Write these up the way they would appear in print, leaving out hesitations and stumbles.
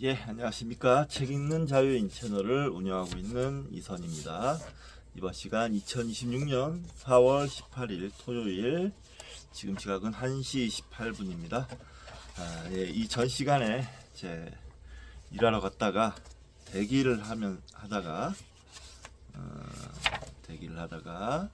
예, 안녕하십니까. 책 읽는 자유인 채널을 운영하고 있는 이선입니다. 이번 시간 2026년 4월 18일 토요일, 지금 시각은 1시 18분입니다. 예, 이 전 시간에 제 일하러 갔다가 대기를 하다가 대기를 하다가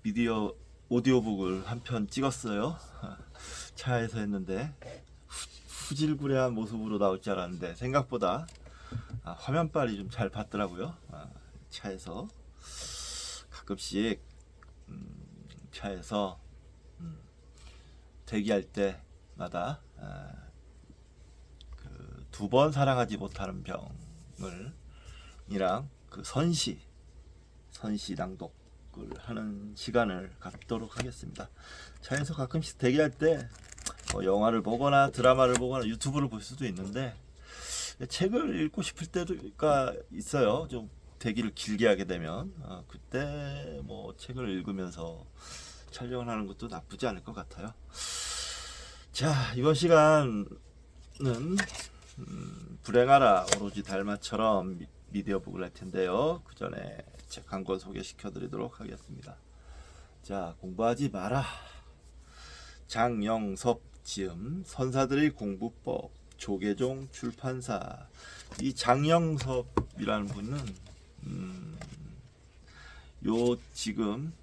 미디어 오디오북을 한 편 찍었어요. 차에서 했는데 후질구레한 모습으로 나올 줄 알았는데 생각보다 화면빨이 좀 잘 봤더라고요. 차에서 가끔씩 차에서 대기할 때마다 그 두 번 사랑하지 못하는 병을 이랑 그 선시 낭독을 하는 시간을 갖도록 하겠습니다. 차에서 가끔씩 대기할 때 영화를 보거나 드라마를 보거나 유튜브를 볼 수도 있는데 책을 읽고 싶을 때가 있어요. 좀 대기를 길게 하게 되면 그때 뭐 책을 읽으면서 촬영을 하는 것도 나쁘지 않을 것 같아요. 자, 이번 시간은 불행하라 오로지 달마처럼 미디어북을 할 텐데요. 그 전에 책 한 권 소개시켜 드리도록 하겠습니다. 자, 공부하지 마라. 장영섭 지음 선사들의 공부법, 조계종 출판사. 이 장영섭이라는 분은 요 지금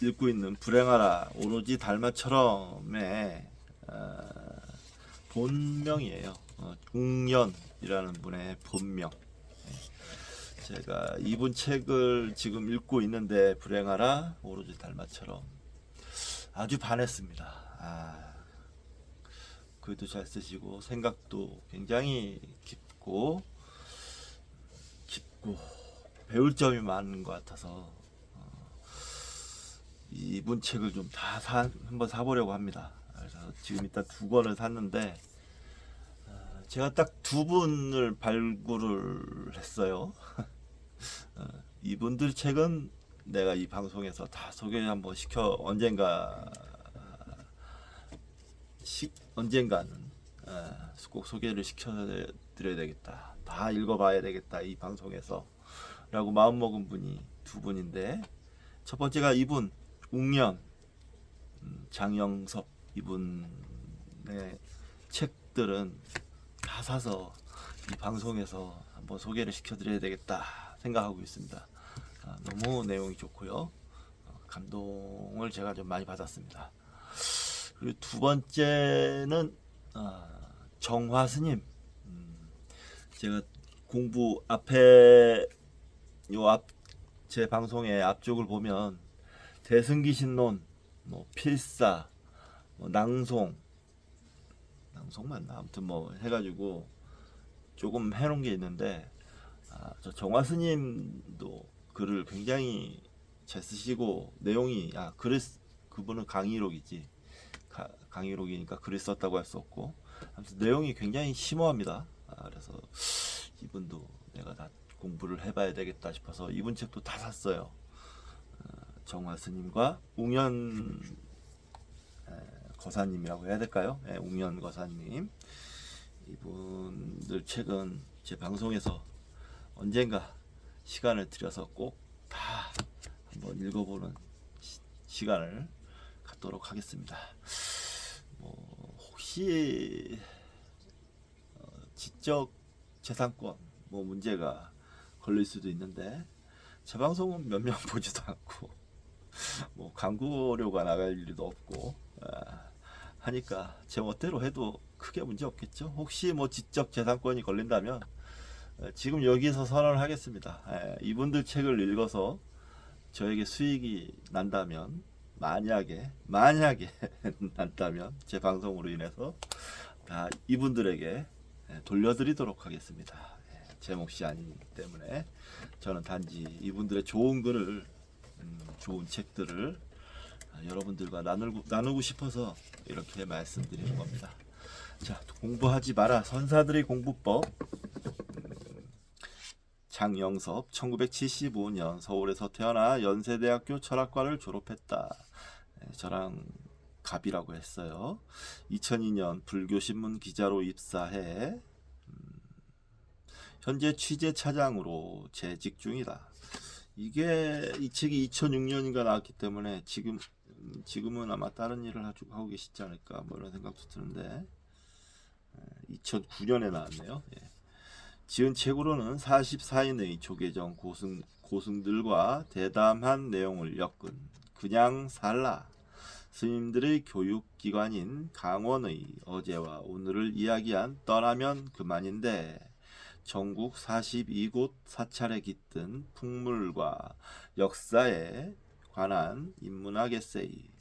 읽고 있는 불행하라 오로지 달마처럼의 본명이에요. 웅연이라는 분의 본명. 제가 이분 책을 지금 읽고 있는데 불행하라 오로지 달마처럼 아주 반했습니다. 글도 잘 쓰시고 생각도 굉장히 깊고 배울 점이 많은 것 같아서 이분 책을 좀 다 한번 사보려고 합니다. 그래서 지금 일단 두 권을 샀는데 제가 딱 두 분을 발굴을 했어요. 이분들 책은 내가 이 방송에서 다 소개 한번 언젠가는 꼭 소개를 시켜드려야 되겠다. 다 읽어봐야 되겠다 이 방송에서 라고 마음먹은 분이 두 분인데, 첫 번째가 이분 웅연 장영섭. 이분의 책들은 다 사서 이 방송에서 한번 소개를 시켜드려야 되겠다 생각하고 있습니다. 너무 내용이 좋고요. 감동을 제가 좀 많이 받았습니다. 그리고 두 번째는 정화스님. 제가 공부 앞에 제 방송의 앞쪽을 보면 대승기신론, 뭐 필사, 뭐 낭송 맞나? 아무튼 뭐 해가지고 조금 해놓은 게 있는데, 저 정화스님도 글을 굉장히 잘 쓰시고 내용이 그분은 강의록이지, 강의록이니까 글을 썼다고 할 수 없고, 아무튼 내용이 굉장히 심오합니다. 그래서 이분도 내가 다 공부를 해봐야 되겠다 싶어서 이분 책도 다 샀어요. 정화스님과 웅연 거사님이라고 해야 될까요? 웅연 거사님. 이분들 책은 제 방송에서 언젠가 시간을 들여서 꼭 다 한번 읽어보는 시간을 갖도록 하겠습니다. 혹시 지적 재산권 문제가 걸릴 수도 있는데, 제 방송은 몇 명 보지도 않고 광고료가 나갈 일도 없고 하니까 제 멋대로 해도 크게 문제 없겠죠. 혹시 지적 재산권이 걸린다면 지금 여기서 선언을 하겠습니다. 이분들 책을 읽어서 저에게 수익이 난다면, 만약에 난다면 제 방송으로 인해서 다 이분들에게 돌려드리도록 하겠습니다. 제 몫이 아니기 때문에 저는 단지 이분들의 좋은 글을, 좋은 책들을 여러분들과 나누고 싶어서 이렇게 말씀드리는 겁니다. 자, 공부하지 마라 선사들의 공부법. 장영섭 1975년 서울에서 태어나 연세대학교 철학과를 졸업했다. 저랑 갑이라고 했어요. 2002년 불교신문 기자로 입사해 현재 취재차장으로 재직 중이다. 이 책이 2006년인가 나왔기 때문에 지금은 아마 다른 일을 하고 계시지 않을까 뭐 이런 생각도 드는데 2009년에 나왔네요. 예. 지은 책으로는 44인의 조계종 고승들과 대담한 내용을 엮은 그냥 살라, 스님들의 교육기관인 강원의 어제와 오늘을 이야기한 떠나면 그만인데, 전국 42곳 사찰에 깃든 풍물과 역사에 관한 인문학 에세이,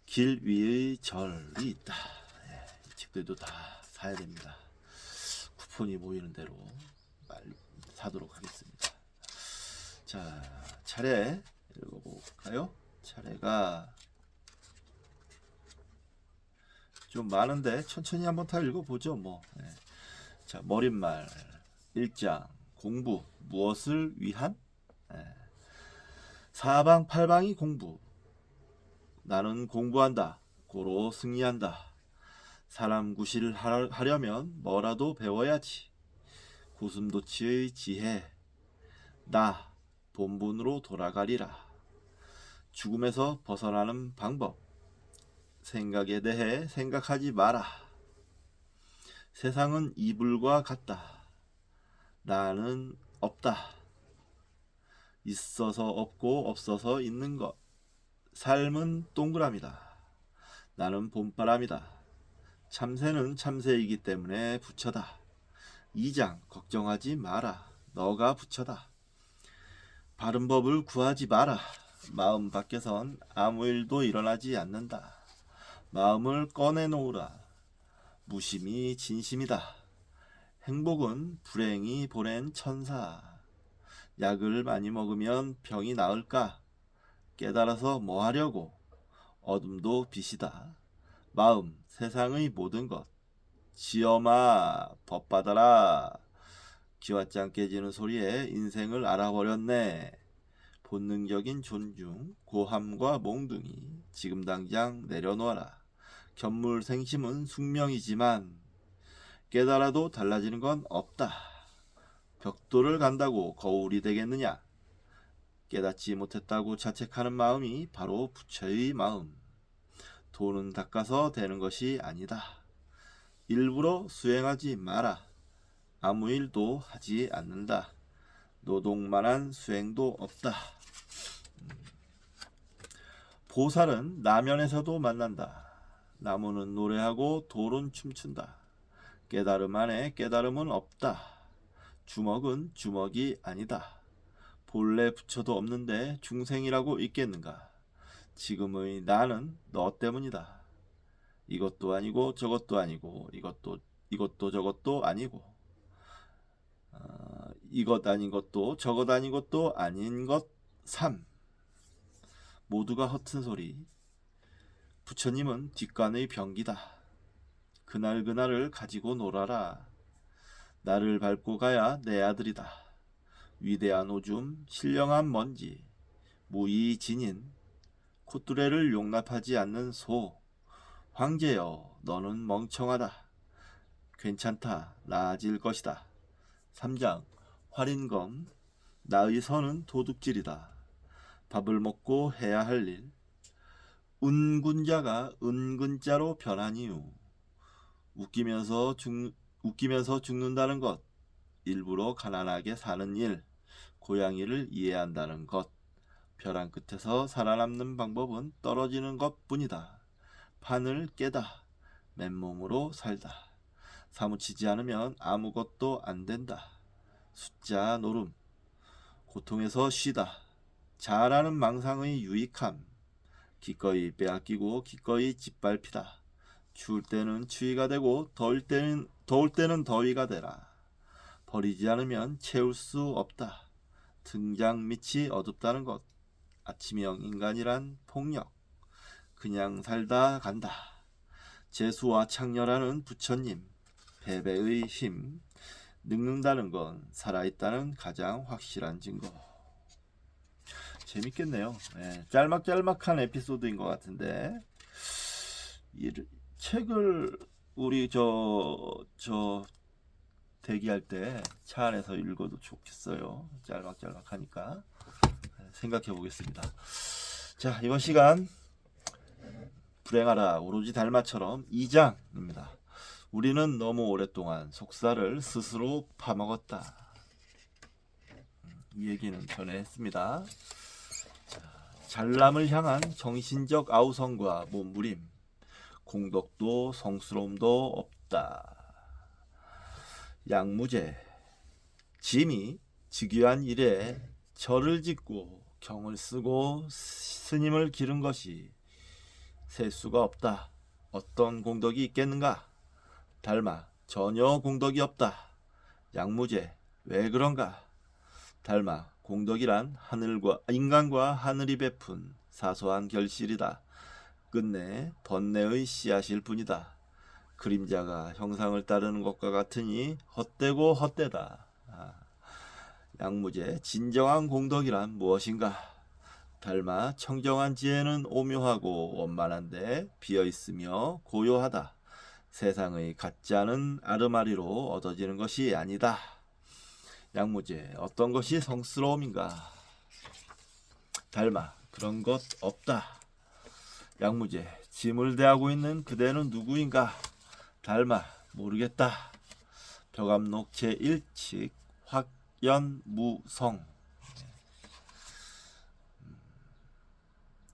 길 위의 절이 있다. 이 책들도 다 사야 됩니다. 쿠폰이 모이는 대로 사도록 하겠습니다. 자, 차례 읽어볼까요? 차례가 좀 많은데 천천히 한번 다 읽어보죠. 뭐. 자, 머릿말 1장 공부 무엇을 위한? 사방팔방이 공부. 나는 공부한다. 고로 승리한다. 사람 구실을 하려면 뭐라도 배워야지. 고슴도치의 지혜. 나 본분으로 돌아가리라. 죽음에서 벗어나는 방법. 생각에 대해 생각하지 마라. 세상은 이불과 같다. 나는 없다. 있어서 없고 없어서 있는 것. 삶은 동그라미다. 나는 봄바람이다. 참새는 참새이기 때문에 부처다. 2장 걱정하지 마라. 너가 부처다. 바른 법을 구하지 마라. 마음 밖에선 아무 일도 일어나지 않는다. 마음을 꺼내놓으라. 무심이 진심이다. 행복은 불행이 보낸 천사. 약을 많이 먹으면 병이 나을까? 깨달아서 뭐 하려고? 어둠도 빛이다. 마음, 세상의 모든 것. 지엄아, 법 받아라. 기왓장 깨지는 소리에 인생을 알아버렸네. 본능적인 존중, 고함과 몽둥이, 지금 당장 내려놓아라. 견물생심은 숙명이지만 깨달아도 달라지는 건 없다. 벽돌을 간다고 거울이 되겠느냐? 깨닫지 못했다고 자책하는 마음이 바로 부처의 마음. 돈은 닦아서 되는 것이 아니다. 일부러 수행하지 마라. 아무 일도 하지 않는다. 노동만한 수행도 없다. 보살은 나면에서도 만난다. 나무는 노래하고 돌은 춤춘다. 깨달음 안에 깨달음은 없다. 주먹은 주먹이 아니다. 본래 부처도 없는데 중생이라고 있겠는가? 지금의 나는 너 때문이다. 이것도 아니고 저것도 아니고 이것도 저것도 아니고 이것 아닌 것도 저것 아닌 것도 아닌 것 3. 모두가 허튼 소리. 부처님은 뒷간의 병기다. 그날을 가지고 놀아라. 나를 밟고 가야 내 아들이다. 위대한 오줌, 신령한 먼지, 무의진인, 콧뚜레를 용납하지 않는 소. 황제여, 너는 멍청하다. 괜찮다, 나아질 것이다. 3장 활인검. 나의 선은 도둑질이다. 밥을 먹고 해야 할 일. 은군자가 은근자로 변한 이유. 웃기면서 죽는다는 것. 일부러 가난하게 사는 일. 고양이를 이해한다는 것. 벼랑 끝에서 살아남는 방법은 떨어지는 것뿐이다. 판을 깨다. 맨몸으로 살다. 사무치지 않으면 아무것도 안 된다. 숫자 노름. 고통에서 쉬다. 잘하는 망상의 유익함. 기꺼이 빼앗기고 기꺼이 짓밟히다. 추울 때는 추위가 되고 더울 때는 더위가 되라. 버리지 않으면 채울 수 없다. 등장 밑이 어둡다는 것. 아침형 인간이란 폭력. 그냥 살다 간다. 재수와 창렬하는 부처님. 패배의 힘. 늙는다는 건 살아있다는 가장 확실한 증거. 재밌겠네요. 예, 짤막짤막한 에피소드인 것 같은데 이 책을 우리 저 대기할 때 차 안에서 읽어도 좋겠어요. 짤막짤막하니까 생각해 보겠습니다. 자, 이번 시간 불행하라 오로지 달마처럼 2장입니다. 우리는 너무 오랫동안 속살을 스스로 파먹었다. 이 얘기는 전에 했습니다. 잘남을 향한 정신적 아우성과 몸부림, 공덕도 성스러움도 없다. 양무제, 짐이 즉위한 이래 절을 짓고 경을 쓰고 스님을 기른 것이 셀 수가 없다. 어떤 공덕이 있겠는가? 달마, 전혀 공덕이 없다. 양무제, 왜 그런가? 달마, 공덕이란 인간과 하늘이 베푼 사소한 결실이다. 끝내 번뇌의 씨앗일 뿐이다. 그림자가 형상을 따르는 것과 같으니 헛되고 헛되다. 양무제, 진정한 공덕이란 무엇인가? 달마, 청정한 지혜는 오묘하고 원만한데 비어있으며 고요하다. 세상의 같지 않은 아르마리로 얻어지는 것이 아니다. 양무제, 어떤 것이 성스러움인가? 달마, 그런 것 없다. 양무제, 짐을 대하고 있는 그대는 누구인가? 달마, 모르겠다. 벽암록 제1칙 확연무성.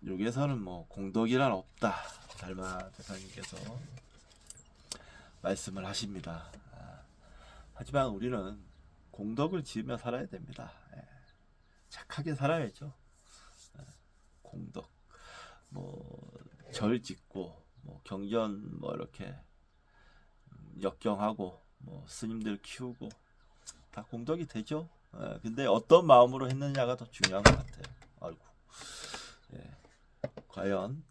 여기에서는 뭐 공덕이란 없다. 달마 대사님께서 말씀을 하십니다. 하지만 우리는 공덕을 지으며 살아야 됩니다. 착하게 살아야죠. 공덕, 뭐 절 짓고, 뭐 경전 뭐 이렇게 역경하고, 뭐 스님들 키우고 다 공덕이 되죠. 근데 어떤 마음으로 했느냐가 더 중요한 것 같아요. 아이고, 과연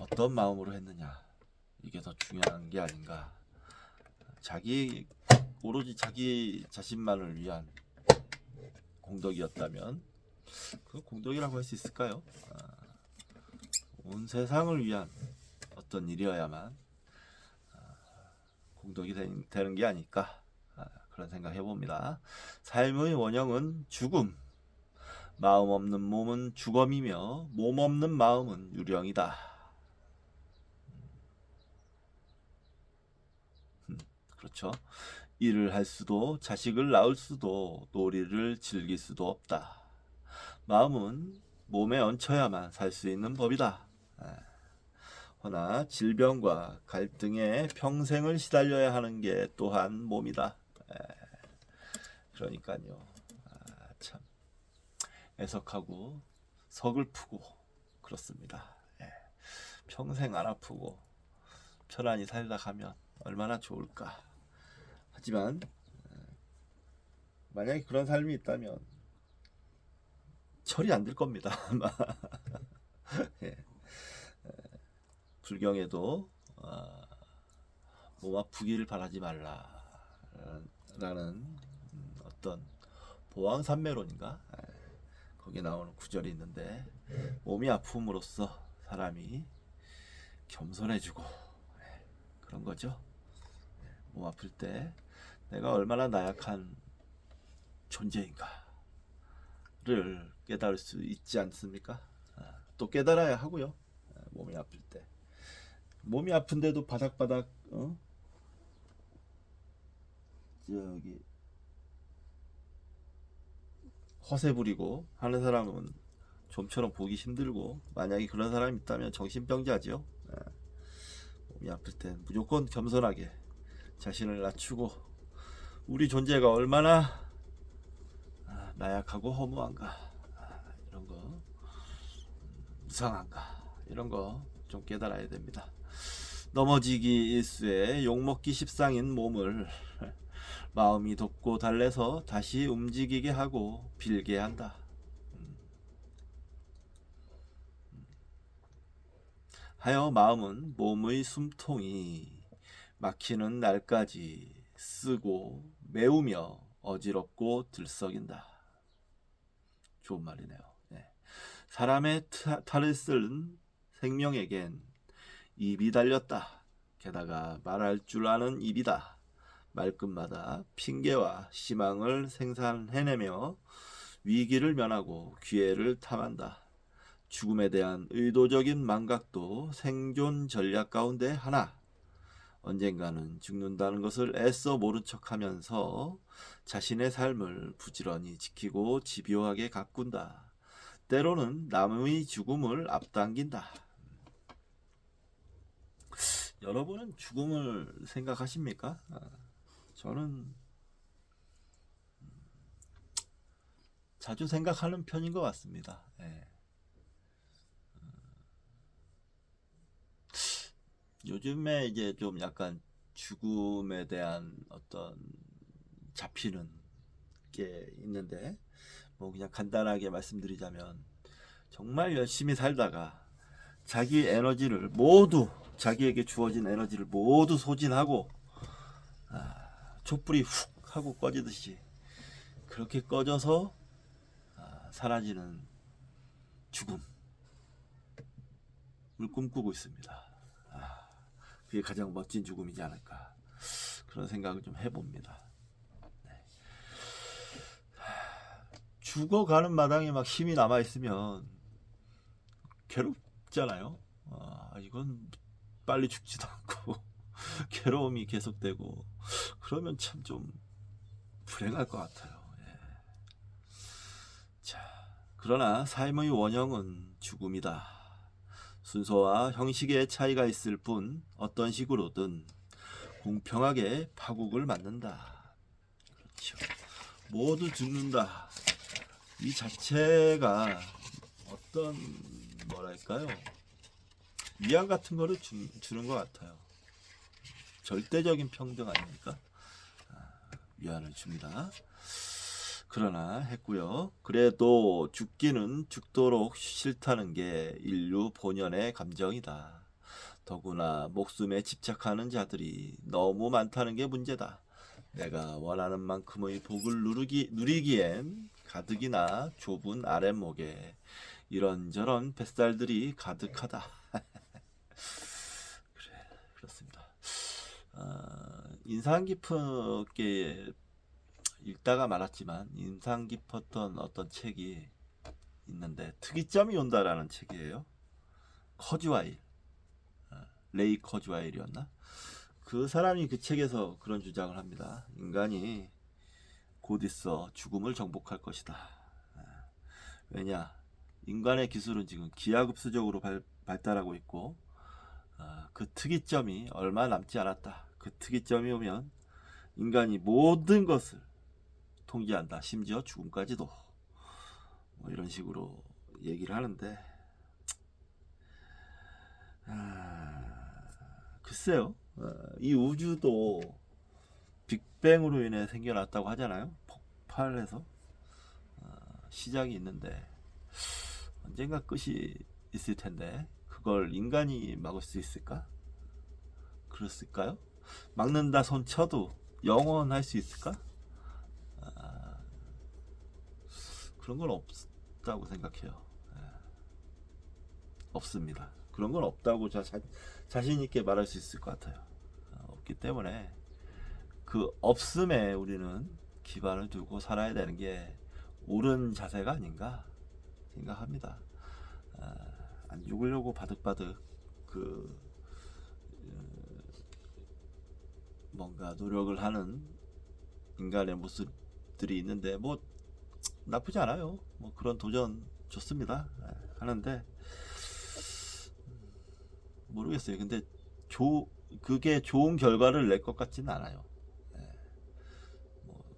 어떤 마음으로 했느냐, 이게 더 중요한 게 아닌가. 오로지 자기 자신만을 위한 공덕이었다면 그 공덕이라고 할 수 있을까요? 온 세상을 위한 어떤 일이어야만 공덕이 되는 게 아닐까, 그런 생각 해봅니다. 삶의 원형은 죽음. 마음 없는 몸은 죽음이며 몸 없는 마음은 유령이다. 그렇죠. 일을 할 수도 자식을 낳을 수도 놀이를 즐길 수도 없다. 마음은 몸에 얹혀야만 살 수 있는 법이다. 허나 질병과 갈등에 평생을 시달려야 하는 게 또한 몸이다. 그러니까요. 참 애석하고 서글프고 그렇습니다. 평생 안 아프고 편안히 살다 가면 얼마나 좋을까. 하지만 만약에 그런 삶이 있다면 철이 안 들 겁니다. 아마. 불경에도 몸 아프기를 바라지 말라라는 어떤 보왕산매론인가, 거기에 나오는 구절이 있는데, 몸이 아픔으로써 사람이 겸손해지고 그런 거죠. 몸 아플 때 내가 얼마나 나약한 존재인가를 깨달을 수 있지 않습니까? 또 깨달아야 하고요. 몸이 아플 때, 몸이 아픈데도 바닥바닥 저기 허세 부리고 하는 사람은 좀처럼 보기 힘들고, 만약에 그런 사람이 있다면 정신병자죠. 몸이 아플 땐 무조건 겸손하게 자신을 낮추고, 우리 존재가 얼마나 나약하고 허무한가, 이런 거 무상한가, 이런 거 좀 깨달아야 됩니다. 넘어지기 일수에 욕먹기 십상인 몸을 마음이 돋고 달래서 다시 움직이게 하고 빌게 한다. 하여 마음은 몸의 숨통이 막히는 날까지 쓰고 매우며 어지럽고 들썩인다. 좋은 말이네요. 네. 사람의 탈을 쓴 생명에겐 입이 달렸다. 게다가 말할 줄 아는 입이다. 말끝마다 핑계와 희망을 생산해내며 위기를 면하고 기회를 탐한다. 죽음에 대한 의도적인 망각도 생존 전략 가운데 하나. 언젠가는 죽는다는 것을 애써 모른 척하면서 자신의 삶을 부지런히 지키고 집요하게 가꾼다. 때로는 남의 죽음을 앞당긴다. 여러분은 죽음을 생각하십니까? 저는 자주 생각하는 편인 것 같습니다. 예. 요즘에 이제 좀 약간 죽음에 대한 어떤 잡히는 게 있는데, 뭐 그냥 간단하게 말씀드리자면, 정말 열심히 살다가 자기 에너지를 모두, 자기에게 주어진 에너지를 모두 소진하고 촛불이 훅 하고 꺼지듯이 그렇게 꺼져서 사라지는 죽음을 꿈꾸고 있습니다. 그게 가장 멋진 죽음이지 않을까, 그런 생각을 좀 해봅니다. 네. 죽어가는 마당에 막 힘이 남아있으면 괴롭잖아요. 이건 빨리 죽지도 않고 괴로움이 계속되고, 그러면 참 좀 불행할 것 같아요. 예. 자, 그러나 삶의 원형은 죽음이다. 순서와 형식의 차이가 있을 뿐 어떤 식으로든 공평하게 파국을 맞는다. 그렇죠. 모두 죽는다. 이 자체가 어떤, 뭐랄까요, 위안 같은 거를 주는 것 같아요. 절대적인 평등 아닙니까? 위안을 줍니다. 그러나 했고요. 그래도 죽기는 죽도록 싫다는 게 인류 본연의 감정이다. 더구나 목숨에 집착하는 자들이 너무 많다는 게 문제다. 내가 원하는 만큼의 복을 누리기엔 가득이나 좁은 아랫목에 이런저런 뱃살들이 가득하다. 그래, 그렇습니다. 인상 깊게 읽다가 말았지만 인상 깊었던 어떤 책이 있는데, 특이점이 온다라는 책이에요. 커즈와일, 레이 커즈와일이었나? 그 사람이 그 책에서 그런 주장을 합니다. 인간이 곧 있어 죽음을 정복할 것이다. 왜냐? 인간의 기술은 지금 기하급수적으로 발달하고 있고, 그 특이점이 얼마 남지 않았다. 그 특이점이 오면 인간이 모든 것을 통제한다. 심지어 죽음까지도. 뭐 이런 식으로 얘기를 하는데, 글쎄요. 이 우주도 빅뱅으로 인해 생겨났다고 하잖아요. 폭발해서 시작이 있는데 언젠가 끝이 있을 텐데, 그걸 인간이 막을 수 있을까? 그랬을까요? 막는다 손 쳐도 영원할 수 있을까? 그런 건 없다고 생각해요. 없습니다. 그런 건 없다고 자신 있게 말할 수 있을 것 같아요. 없기 때문에 그 없음에 우리는 기반을 두고 살아야 되는 게 옳은 자세가 아닌가 생각합니다. 안 죽으려고 바득바득 뭔가 노력을 하는 인간의 모습들이 있는데, 뭐 나쁘지 않아요. 뭐 그런 도전 좋습니다. 하는데 모르겠어요. 근데 그게 좋은 결과를 낼 것 같지는 않아요. 뭐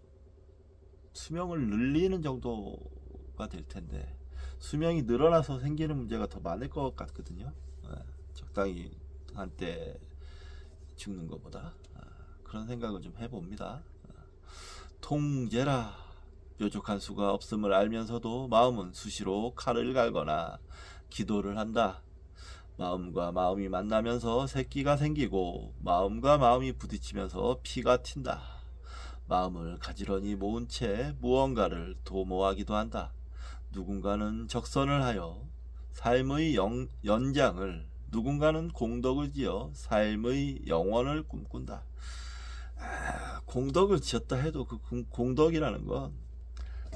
수명을 늘리는 정도가 될 텐데, 수명이 늘어나서 생기는 문제가 더 많을 것 같거든요. 적당히 한때 죽는 것보다. 그런 생각을 좀 해봅니다. 통제라. 뾰족한 수가 없음을 알면서도 마음은 수시로 칼을 갈거나 기도를 한다. 마음과 마음이 만나면서 새끼가 생기고 마음과 마음이 부딪히면서 피가 튄다. 마음을 가지런히 모은 채 무언가를 도모하기도 한다. 누군가는 적선을 하여 삶의 연장을, 누군가는 공덕을 지어 삶의 영원을 꿈꾼다. 공덕을 지었다 해도 그 공덕이라는 건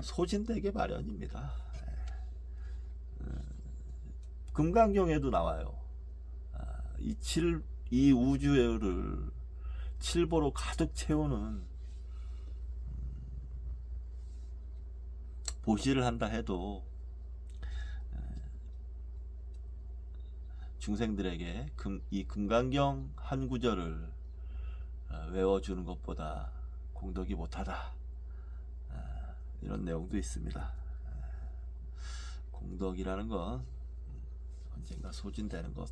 소진되게 마련입니다. 금강경에도 나와요. 이 우주를 칠보로 가득 채우는 보시를 한다 해도 중생들에게 이 금강경 한 구절을 외워주는 것보다 공덕이 못하다, 이런 내용도 있습니다. 공덕이라는 건 언젠가 소진되는 것.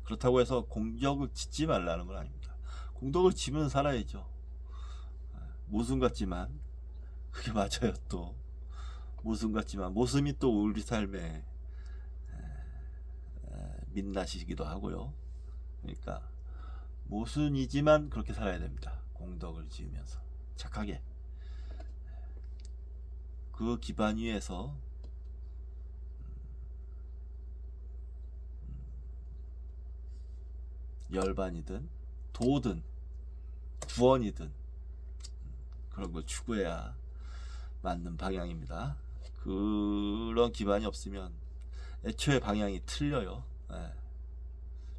그렇다고 해서 공덕을 짓지 말라는 건 아닙니다. 공덕을 지면 살아야죠. 모순 같지만 그게 맞아요. 또 모순 같지만 모순이 또 우리 삶에 민낯이기도 하고요. 그러니까 모순이지만 그렇게 살아야 됩니다. 공덕을 지으면서 착하게 그 기반 위에서 열반이든 도든 구원이든 그런 걸 추구해야 맞는 방향입니다. 그런 기반이 없으면 애초에 방향이 틀려요.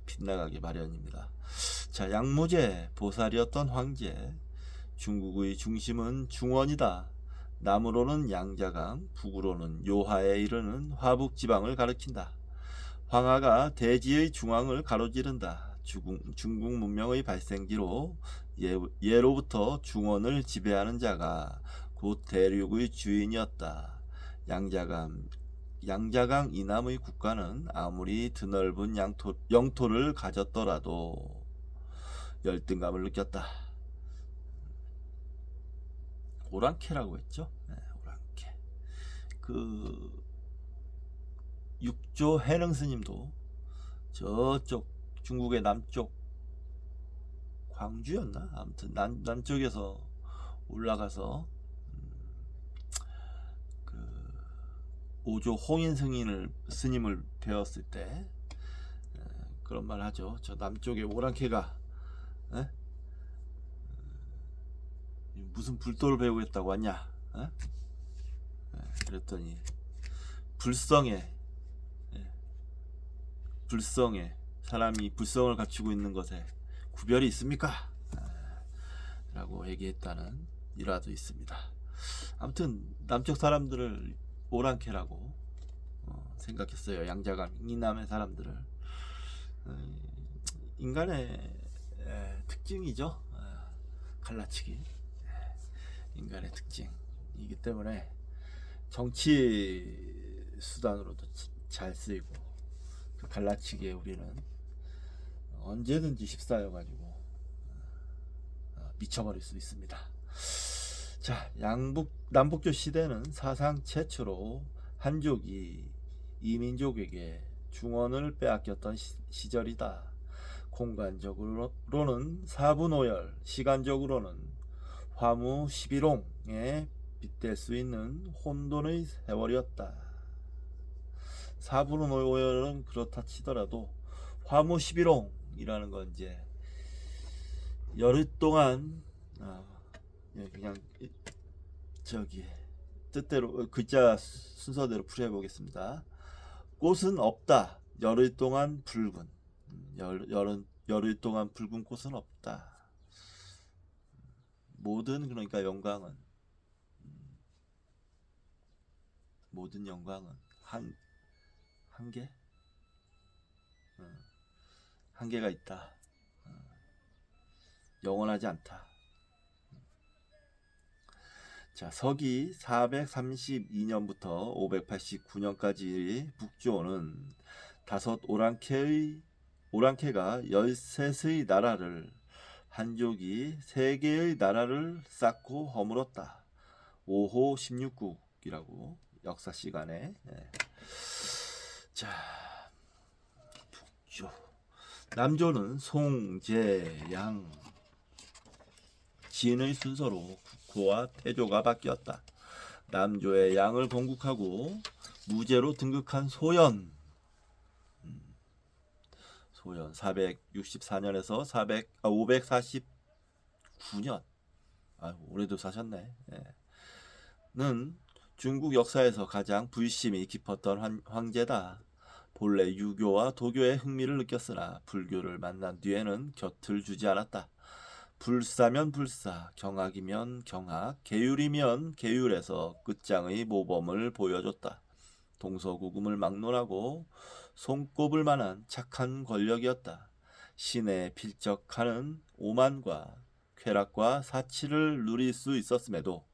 빗나가기 마련입니다. 자, 양무제 보살이었던 황제. 중국의 중심은 중원이다. 남으로는 양자강, 북으로는 요하에 이르는 화북지방을 가리킨다. 황하가 대지의 중앙을 가로지른다. 중국 문명의 발생지로 예로부터 중원을 지배하는 자가 곧 대륙의 주인이었다. 양자강 이남의 국가는 아무리 드넓은 영토를 가졌더라도 열등감을 느꼈다. 오랑캐라고 했죠. 오랑캐. 그 육조 해능 스님도 저쪽 중국의 남쪽 광주였나? 아무튼 남쪽에서 올라가서 오조 홍인 스님을 배웠을 때 그런 말 하죠. 저 남쪽에 오랑캐가 무슨 불도를 배우겠다고 왔냐? 그랬더니 불성에 사람이 불성을 갖추고 있는 것에 구별이 있습니까? 라고 얘기했다는 일화도 있습니다. 아무튼 남쪽 사람들을 오랑캐라고 생각했어요. 양자강 이남의 사람들을. 인간의 특징이죠. 갈라치기. 인간의 특징이기 때문에 정치 수단으로도 잘 쓰이고, 그 갈라치기에 우리는 언제든지 휩싸여가지고 미쳐버릴 수 있습니다. 자, 남북조 시대는 사상 최초로 한족이 이민족에게 중원을 빼앗겼던 시절이다. 공간적으로는 사분오열, 시간적으로는 화무 11홍에 빗댈 수 있는 혼돈의 세월이었다. 사분오열은 그렇다 치더라도 화무 11홍이라는 건 이제 열흘 동안 그냥 뜻대로 글자 순서대로 풀이해 보겠습니다. 꽃은 없다. 열흘 동안 붉은. 열흘 동안 붉은 꽃은 없다. 그러니까 영광은, 모든 영광은 한계가 있다. 영원하지 않다. 자, 서기 432년부터 589년까지 북조는 다섯 오랑캐가 13의 나라를, 한족이 3개의 나라를 쌓고 허물었다. 5호 16국이라고 역사 시간에. 자, 보십시오. 남조는 송, 제, 양, 진의 순서로 국호와 태조가 바뀌었다. 남조의 양을 건국하고 무제로 등극한 소연 464년에서 549년 올해도 사셨네. 는 중국 역사에서 가장 불심이 깊었던 황제다. 본래 유교와 도교에 흥미를 느꼈으나 불교를 만난 뒤에는 곁을 주지 않았다. 불사면 불사, 경악이면 경악, 계율이면 계율에서 끝장의 모범을 보여줬다. 동서구금을 막론하고 손꼽을 만한 착한 권력이었다. 신에 필적하는 오만과 쾌락과 사치를 누릴 수 있었음에도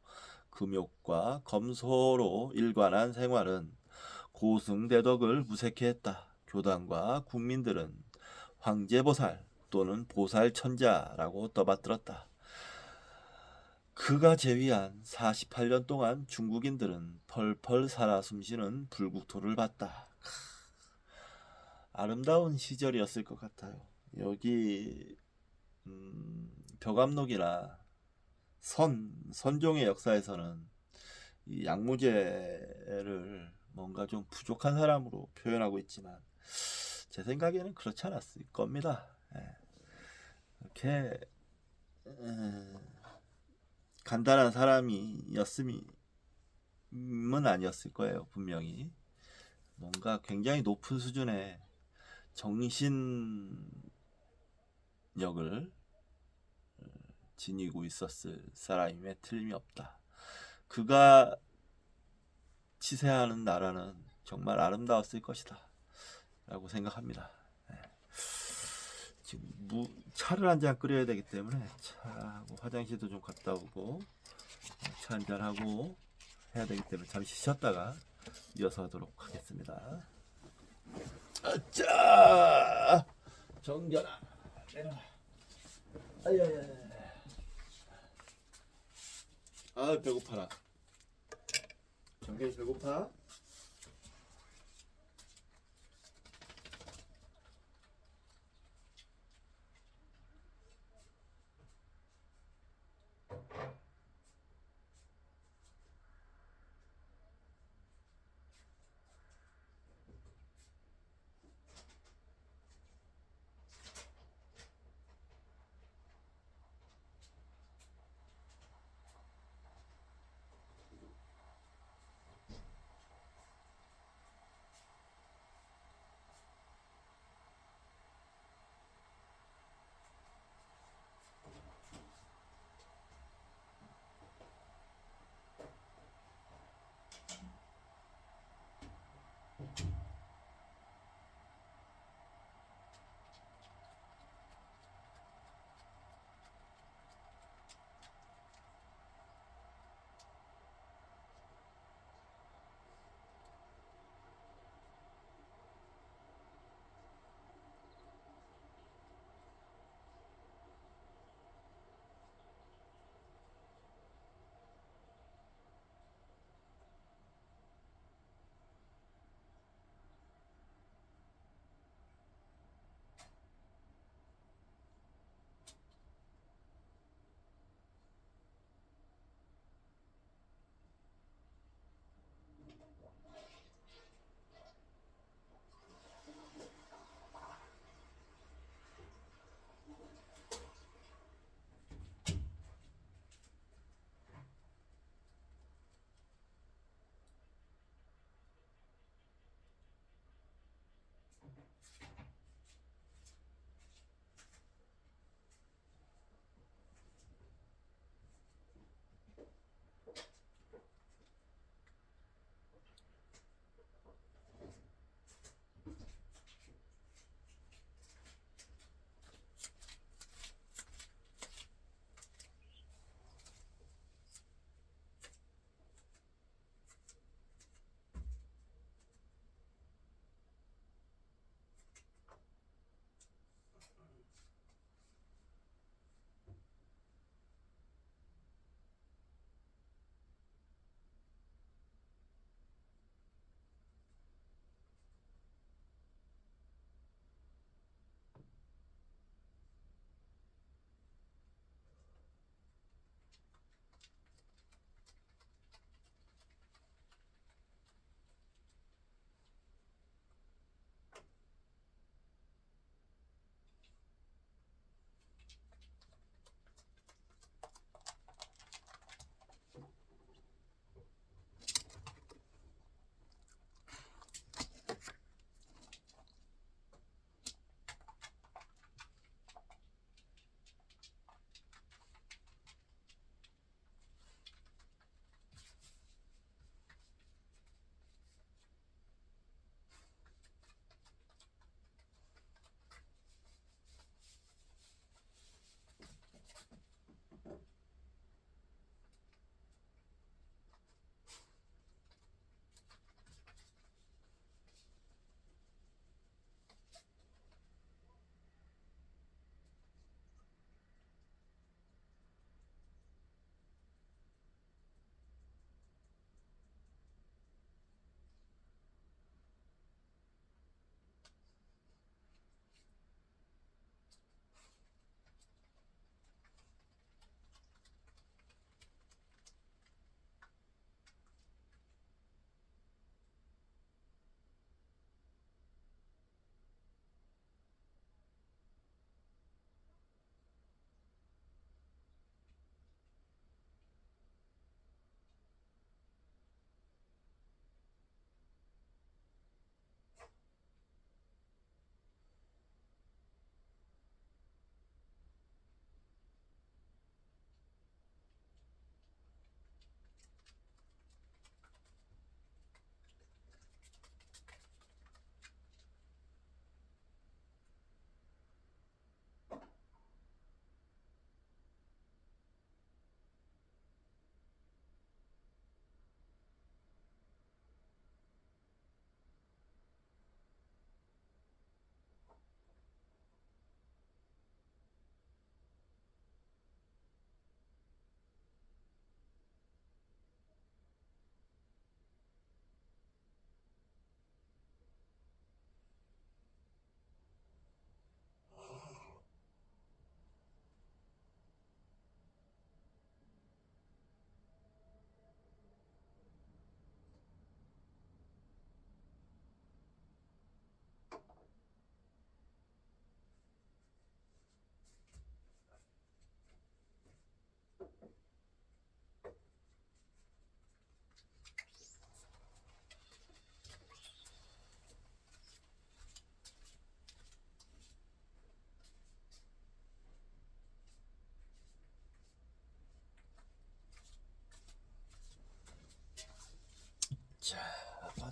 금욕과 검소로 일관한 생활은 고승대덕을 무색해 했다. 교단과 국민들은 황제보살 또는 보살천자라고 떠받들었다. 그가 제위한 48년 동안 중국인들은 펄펄 살아 숨쉬는 불국토를 봤다. 아름다운 시절이었을 것 같아요. 여기 벽암록이나 선종의 역사에서는 이 양무제를 뭔가 좀 부족한 사람으로 표현하고 있지만 제 생각에는 그렇지 않았을 겁니다. 이렇게 간단한 사람이었음은 아니었을 거예요. 분명히 뭔가 굉장히 높은 수준의 정신력을 지니고 있었을 사람임에 틀림이 없다. 그가 치세하는 나라는 정말 아름다웠을 것이다 라고 생각합니다. 지금 차를 한 잔 끓여야 되기 때문에 차하고 화장실도 좀 갔다 오고 차 한 잔 하고 해야 되기 때문에 잠시 쉬었다가 이어서 하도록 하겠습니다. 자, 정견아 내려와. 아야야야. 배고파라. 정견이 배고파?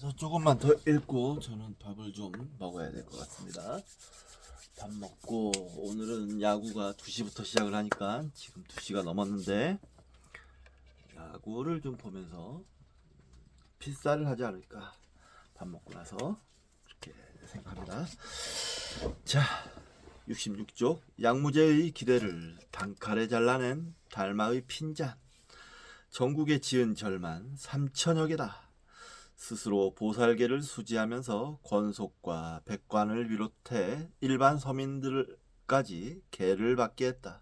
저 조금만 더 읽고 저는 밥을 좀 먹어야 될 것 같습니다. 밥 먹고 오늘은 야구가 2시부터 시작을 하니까 지금 2시가 넘었는데 야구를 좀 보면서 필사를 하지 않을까, 밥 먹고 나서 그렇게 생각합니다. 자, 66쪽 양무제의 기대를 단칼에 잘라낸 달마의 핀잔. 전국에 지은 절만 3천여 개다. 스스로 보살계를 수지하면서 권속과 백관을 비롯해 일반 서민들까지 계를 받게 했다.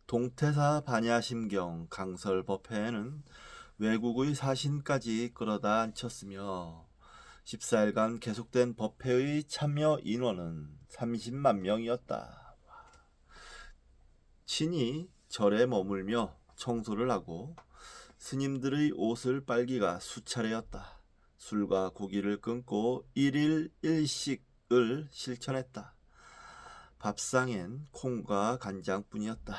동태사 반야심경 강설법회에는 외국의 사신까지 끌어다 앉혔으며 14일간 계속된 법회의 참여 인원은 30만 명이었다. 친히 절에 머물며 청소를 하고 스님들의 옷을 빨기가 수차례였다. 술과 고기를 끊고 1일 1식을 실천했다. 밥상엔 콩과 간장뿐이었다.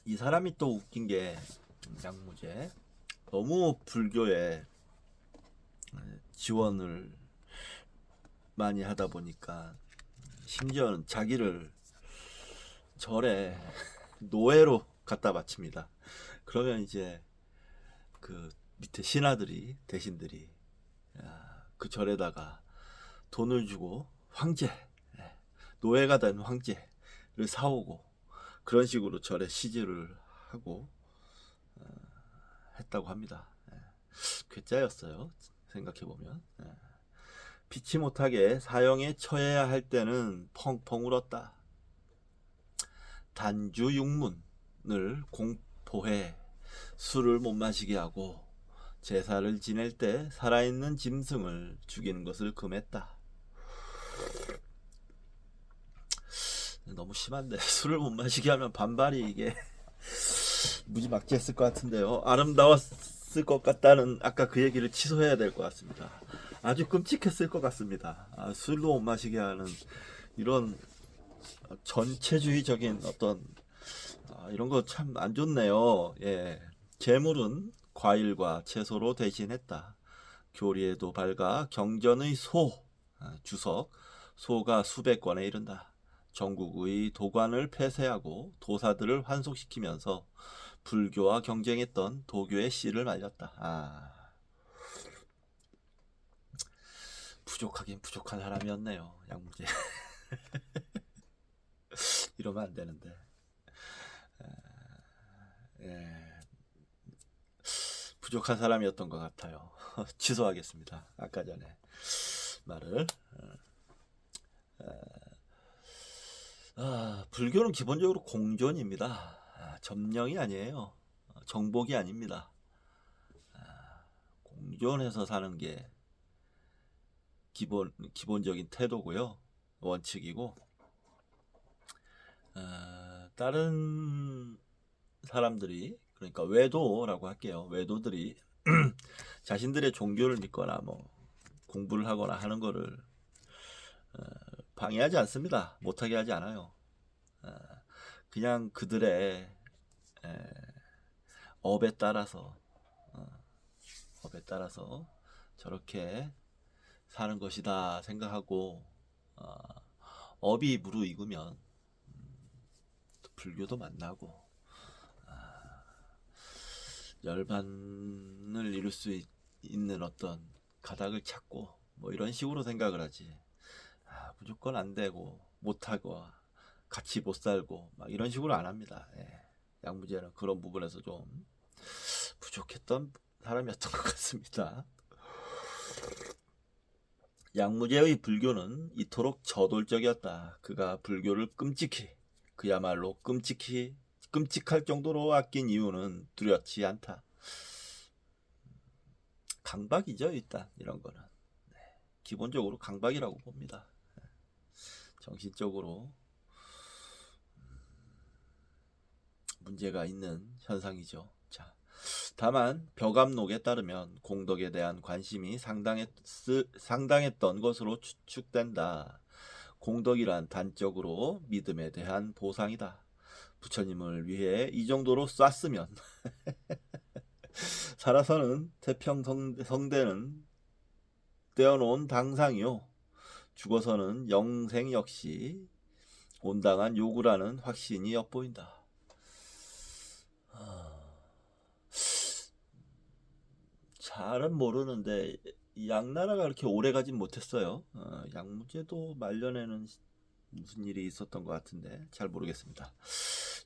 이 사람이 또 웃긴 게, 양무제 너무 불교에 지원을 많이 하다 보니까 심지어는 자기를 절에 노예로 갖다 바칩니다. 그러면 이제 그 밑에 신하들이, 대신들이 그 절에다가 돈을 주고 황제, 노예가 된 황제를 사오고 그런 식으로 절에 시주를 하고 했다고 합니다. 괴짜였어요, 생각해보면. 피치 못하게 사형에 처해야 할 때는 펑펑 울었다. 단주육문을 공포해 술을 못 마시게 하고 제사를 지낼 때 살아있는 짐승을 죽이는 것을 금했다. 너무 심한데, 술을 못 마시게 하면 반발이 이게 무지막지했을 것 같은데요. 아름다웠을 것 같다는 아까 그 얘기를 취소해야 될 것 같습니다. 아주 끔찍했을 것 같습니다. 술도 못 마시게 하는 이런 전체주의적인 어떤 이런 거 참 안 좋네요. 예. 재물은 과일과 채소로 대신했다. 교리에도 밝아 경전의 주석, 소가 수백 권에 이른다. 전국의 도관을 폐쇄하고 도사들을 환속시키면서 불교와 경쟁했던 도교의 씨를 말렸다. 부족하긴 부족한 사람이었네요, 양무제. 이러면 안 되는데. 부족한 사람이었던 것 같아요. 취소하겠습니다. 아까 전에 말을. 불교는 기본적으로 공존입니다. 점령이 아니에요. 정복이 아닙니다. 공존해서 사는 게 기본적인 태도고요. 원칙이고, 다른 사람들이, 그러니까 외도라고 할게요. 외도들이 자신들의 종교를 믿거나 뭐 공부를 하거나 하는 거를 방해하지 않습니다. 못하게 하지 않아요. 그냥 그들의 업에 따라서 저렇게 사는 것이다 생각하고 업이 무르익으면 불교도 만나고 열반을 이룰 수 있는 어떤 가닥을 찾고 뭐 이런 식으로 생각을 하지, 무조건 안 되고 못하고 같이 못 살고 막 이런 식으로 안 합니다. 양무제는 그런 부분에서 좀 부족했던 사람이었던 것 같습니다. 양무제의 불교는 이토록 저돌적이었다. 그가 불교를 그야말로 끔찍할 정도로 아낀 이유는 뚜렷지 않다. 강박이죠, 일단 이런 거는. 기본적으로 강박이라고 봅니다. 정신적으로 문제가 있는 현상이죠. 자, 다만 벼감록에 따르면 공덕에 대한 관심이 상당했던 것으로 추측된다. 공덕이란 단적으로 믿음에 대한 보상이다. 부처님을 위해 이 정도로 쐈으면 살아서는 태평성대는 떼어놓은 당상이요, 죽어서는 영생 역시 온당한 요구라는 확신이 엿보인다. 잘은 모르는데 양나라가 그렇게 오래 가진 못했어요. 양무제도 말년에는 무슨 일이 있었던 것 같은데 잘 모르겠습니다.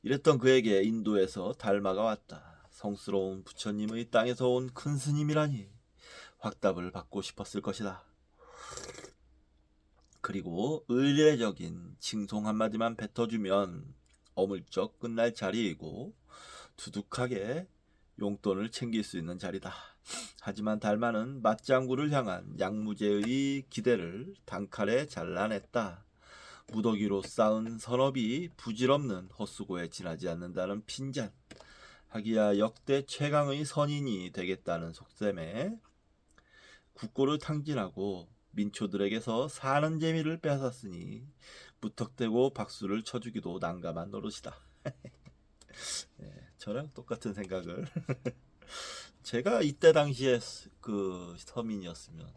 이랬던 그에게 인도에서 달마가 왔다. 성스러운 부처님의 땅에서 온 큰 스님이라니 확답을 받고 싶었을 것이다. 그리고 의례적인 칭송 한마디만 뱉어주면 어물쩍 끝날 자리이고 두둑하게 용돈을 챙길 수 있는 자리다. 하지만 달마는 맞장구를 향한 양무제의 기대를 단칼에 잘라냈다. 무더기로 쌓은 선업이 부질없는 헛수고에 지나지 않는다는 핀잔. 하기야 역대 최강의 선인이 되겠다는 속셈에 국고를 탕진하고 민초들에게서 사는 재미를 빼앗았으니 무턱대고 박수를 쳐주기도 난감한 노릇이다. 네, 저랑 똑같은 생각을 제가 이때 당시에 그 서민이었으면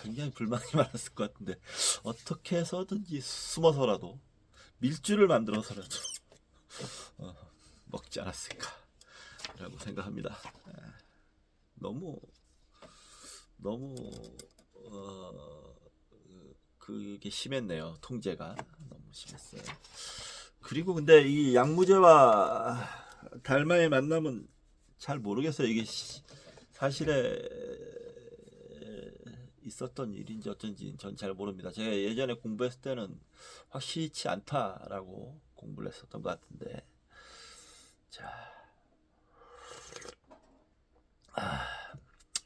굉장히 불만이 많았을 것 같은데 어떻게 해서든지 숨어서라도 밀주를 만들어서라도 먹지 않았을까 라고 생각합니다. 너무 그게 심했네요. 통제가 너무 심했어요. 그리고 근데 이 양무제와 달마의 만남은 잘 모르겠어요. 이게 사실에 있었던 일인지 어쩐지 전 잘 모릅니다. 제가 예전에 공부했을 때는 확실치 않다라고 공부를 했었던 것 같은데, 자,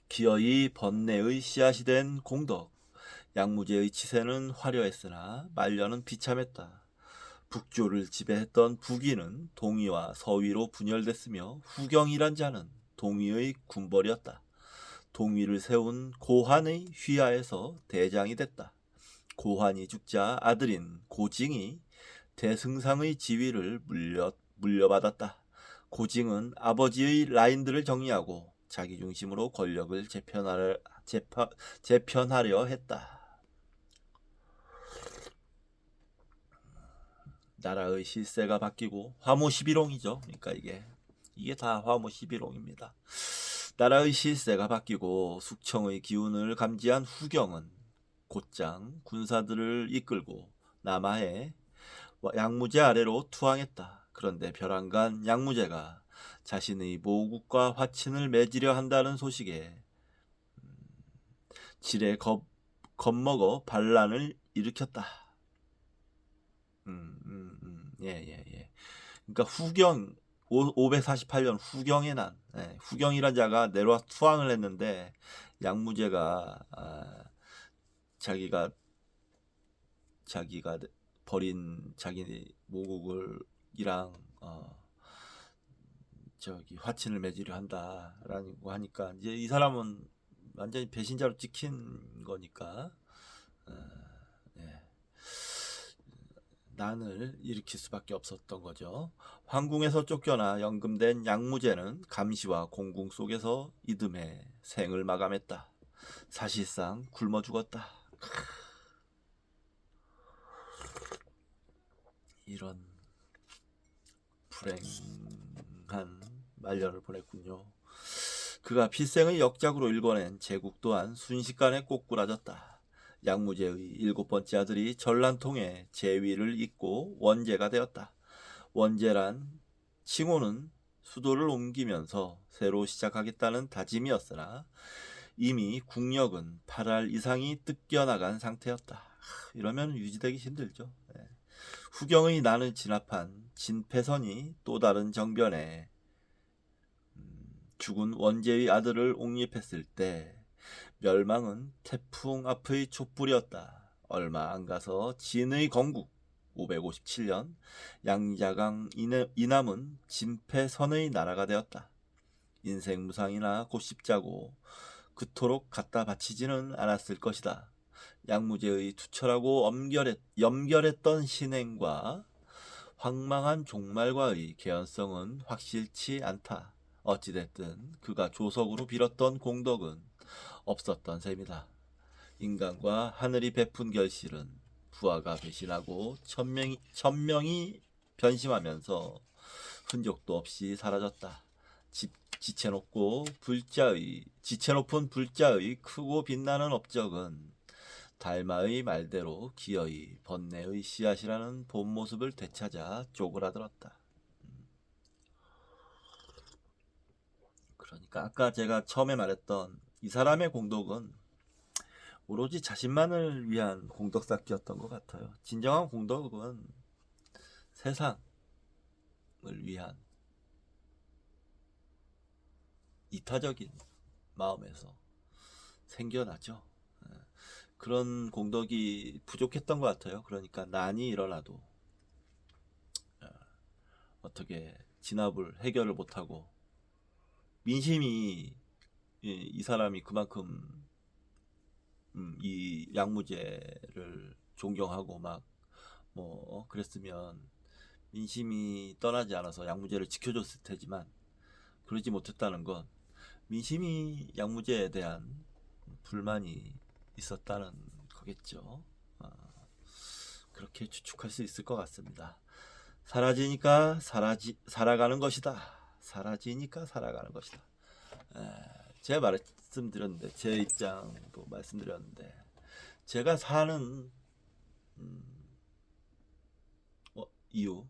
기어이 번뇌의 씨앗이 된 공덕. 양무제의 치세는 화려했으나 말년은 비참했다. 북조를 지배했던 북위는 동위와 서위로 분열됐으며 후경이란 자는 동위의 군벌이었다. 동위를 세운 고환의 휘하에서 대장이 됐다. 고환이 죽자 아들인 고징이 대승상의 지위를 물려받았다. 고징은 아버지의 라인들을 정리하고 자기 중심으로 권력을 재편하려 했다. 나라의 실세가 바뀌고 화무 11홍이죠. 그러니까 이게 다 화무 11홍입니다. 나라의 실세가 바뀌고 숙청의 기운을 감지한 후경은 곧장 군사들을 이끌고 남하에 양무제 아래로 투항했다. 그런데 벼랑간 양무제가 자신의 모국과 화친을 맺으려 한다는 소식에 지레 겁먹어 반란을 일으켰다. 예. 그러니까 후경 548년 후경의 난, 후경이란 자가 내려와 투항을 했는데 양무제가 자기가 버린 자기 모국을이랑 화친을 맺으려 한다라고 하니까 이제 이 사람은 완전히 배신자로 찍힌 거니까 난을 일으킬 수밖에 없었던 거죠. 황궁에서 쫓겨나 연금된 양무제는 감시와 공궁 속에서 이듬해 생을 마감했다. 사실상 굶어 죽었다. 이런 불행한 말년을 보냈군요. 그가 필생의 역작으로 일궈낸 제국 또한 순식간에 꼬꾸라졌다. 양무제의 7번째 아들이 전란통에 제위를 잇고 원제가 되었다. 원제란 칭호는 수도를 옮기면서 새로 시작하겠다는 다짐이었으나 이미 국력은 8할 이상이 뜯겨나간 상태였다. 이러면 유지되기 힘들죠. 후경의 난을 진압한 진패선이 또 다른 정변에 죽은 원제의 아들을 옹립했을 때 멸망은 태풍 앞의 촛불이었다. 얼마 안 가서 진의 건국 557년 양자강 이남은 진패선의 나라가 되었다. 인생 무상이나 곧십자고 그토록 갖다 바치지는 않았을 것이다. 양무제의 투철하고 염결했던 신행과 황망한 종말과의 개연성은 확실치 않다. 어찌됐든 그가 조석으로 빌었던 공덕은 없었던 셈이다. 인간과 하늘이 베푼 결실은 부하가 배신하고 천명이 변심하면서 흔적도 없이 사라졌다. 지체 높은 불자의 크고 빛나는 업적은 달마의 말대로 기어이 번뇌의 씨앗이라는 본 모습을 되찾아 쪼그라들었다. 그러니까 아까 제가 처음에 말했던 이 사람의 공덕은 오로지 자신만을 위한 공덕 쌓기였던 것 같아요. 진정한 공덕은 세상을 위한 이타적인 마음에서 생겨나죠. 그런 공덕이 부족했던 것 같아요. 그러니까 난이 일어나도 어떻게 진압을 해결을 못하고 민심이 이 사람이 그만큼 이 양무제를 존경하고 막 뭐 그랬으면 민심이 떠나지 않아서 양무제를 지켜줬을 테지만 그러지 못했다는 건 민심이 양무제에 대한 불만이 있었다는 거겠죠. 그렇게 추측할 수 있을 것 같습니다. 사라지니까 살아가는 것이다. 사라지니까 살아가는 것이다. 제가 말씀드렸는데 제 입장도 말씀드렸는데 제가 사는 이유,